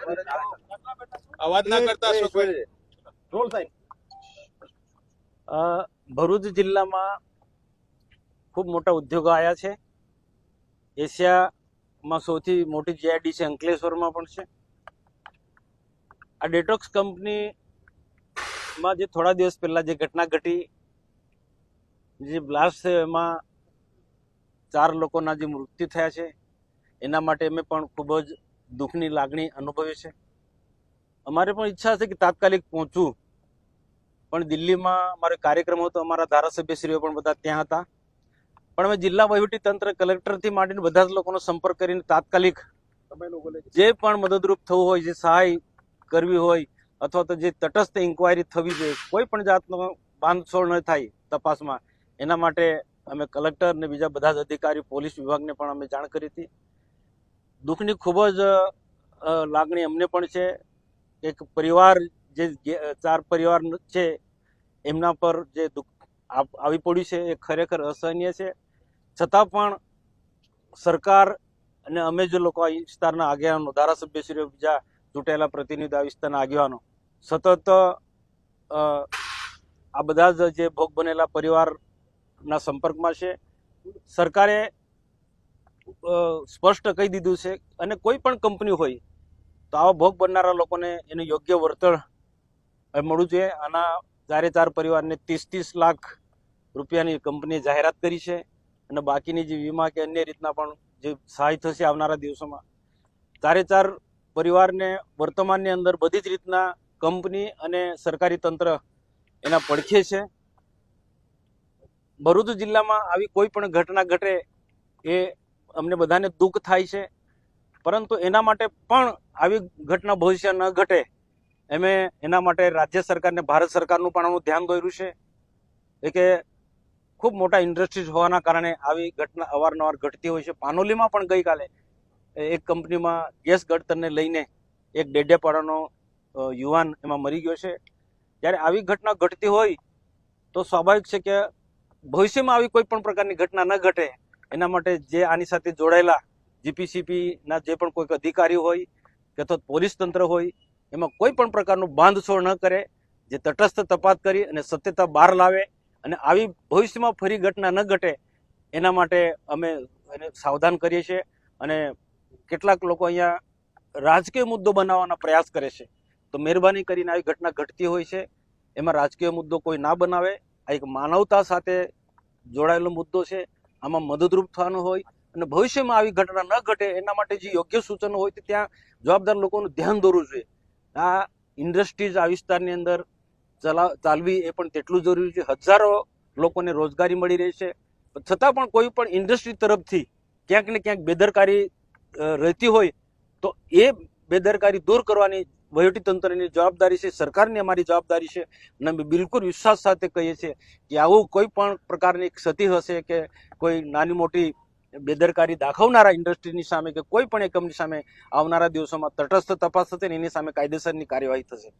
અવાજ ના કરતા અશોકભાઈ. ભરૂચ જિલ્લામાં ખૂબ મોટા ઉદ્યોગો આવ્યા છે. એશિયામાં સૌથી મોટી જીઆઈડીસી અંકલેશ્વરમાં પણ છે. આ ડેટોક્સ કંપનીમાં જે થોડા દિવસ પહેલા જે ઘટના ઘટી, જે બ્લાસ્ટ છે, એમાં 4 લોકોના જે મૃત્યુ થયા છે, એના માટે અમે પણ ખૂબ જ દુઃખની લાગણી અનુભવી છે. અમારે પણ ઈચ્છા છે કે તાત્કાલિક પહોંચવું, પણ દિલ્હીમાં અમારો કાર્યક્રમ હતો, અમારા ધારાસભ્યશ્રીઓ પણ બધા ત્યાં હતા. પણ અમે જિલ્લા વહીવટી તંત્ર, કલેક્ટરથી માંડીને બધા જ લોકોનો સંપર્ક કરીને તાત્કાલિક જે પણ મદદરૂપ થવું હોય, જે સહાય કરવી હોય, અથવા તો જે તટસ્થ ઇન્કવાયરી થવી જોઈએ, કોઈ પણ જાતનો બાંધછોડ ન થાય તપાસમાં, એના માટે અમે કલેક્ટર અને બીજા બધા જ અધિકારી, પોલીસ વિભાગને પણ અમે જાણ કરી હતી. દુઃખની ખૂબ જ લાગણી અમને પણ છે. એક પરિવાર, જે 4 પરિવાર છે, એમના પર જે દુઃખ આવી પડ્યું છે, એ ખરેખર અસહનીય છે. છતાં પણ સરકાર અને અમે જે લોકો આ વિસ્તારના આગેવાનો, ધારાસભ્યશ્રીઓ, બીજા ચૂંટાયેલા પ્રતિનિધિ, આ વિસ્તારના આગેવાનો સતત આ બધા જ જે ભોગ બનેલા પરિવારના સંપર્કમાં છે. સરકારે સ્પષ્ટ કહી દીધું છે, અને કોઈ પણ કંપની હોય તો આવા ભોગ બનનારા લોકોને એનું યોગ્ય વળતર મળવું જોઈએ. આના 4 પરિવારને 30-30 લાખ રૂપિયાની કંપનીએ જાહેરાત કરી છે, અને બાકીની જે વીમા કે અન્ય રીતના પણ જે સહાય થશે આવનારા દિવસોમાં, 4 પરિવારને વર્તમાનની અંદર બધી જ રીતના કંપની અને સરકારી તંત્ર એના પડખે છે. ભરૂચ જિલ્લામાં આવી કોઈ પણ ઘટના ઘટે એ અમને બધાને દુઃખ થાય છે, પરંતુ એના માટે પણ આવી ઘટના ભવિષ્ય ન ઘટે એના માટે રાજ્ય સરકારને, ભારત સરકારનું પણ આનું ધ્યાન દોર્યું છે. કે ખૂબ મોટા ઇન્ડસ્ટ્રીઝ હોવાના કારણે આવી ઘટના અવારનવાર ઘટતી હોય છે. પાનોલીમાં પણ ગઈકાલે એક કંપનીમાં ગેસ ગળતરને લઈને એક ડેડિયાપાડાનો યુવાન એમાં મરી ગયો છે. જ્યારે આવી ઘટના ઘટતી હોય તો સ્વાભાવિક છે કે ભવિષ્યમાં આવી કોઈ પણ પ્રકારની ઘટના ન ઘટે એના માટે જે આની સાથે જોડાયેલા જીપીસીપીના જે પણ કોઈક અધિકારી હોય કે અથવા પોલીસ તંત્ર હોય, એમાં કોઈ પણ પ્રકારનું બાંધછોડ ન કરે, જે તટસ્થ તપાસ કરી અને સત્યતા બહાર લાવે, અને આવી ભવિષ્યમાં ફરી ઘટના ન ઘટે એના માટે અમે એને સાવધાન કરીએ છીએ. અને કેટલાક લોકો અહીંયા રાજકીય મુદ્દો બનાવવાના પ્રયાસ કરે છે, તો મહેરબાની કરીને આવી ઘટના ઘટતી હોય છે એમાં રાજકીય મુદ્દો કોઈ ના બનાવે. આ એક માનવતા સાથે જોડાયેલો મુદ્દો છે. આમાં મદદરૂપ થવાનું હોય, અને ભવિષ્યમાં આવી ઘટના ન ઘટે એના માટે જે યોગ્ય સૂચનો હોય તે ત્યાં જવાબદાર લોકોનું ધ્યાન દોરવું જોઈએ. આ ઇન્ડસ્ટ્રીઝ આ વિસ્તારની અંદર ચાલવી એ પણ તેટલું જરૂરી છે. હજારો લોકોને રોજગારી મળી રહી છે, છતાં પણ કોઈ પણ ઇન્ડસ્ટ્રી તરફથી ક્યાંક ને ક્યાંક બેદરકારી રહેતી હોય તો એ બેદરકારી દૂર કરવાની વહીવટી તંત્રની જવાબદારી છે, સરકારની અમારી જવાબદારી છે. અને અમે બિલકુલ વિશ્વાસ સાથે કહીએ છીએ કે આવું કોઈ પણ પ્રકારની ક્ષતિ હશે કે કોઈ નાની મોટી બેદરકારી દાખવનારા ઇન્ડસ્ટ્રીની સામે કે કોઈ પણ એકમની સામે આવનારા દિવસોમાં તટસ્થ તપાસ થશે ને એની સામે કાયદેસરની કાર્યવાહી થશે.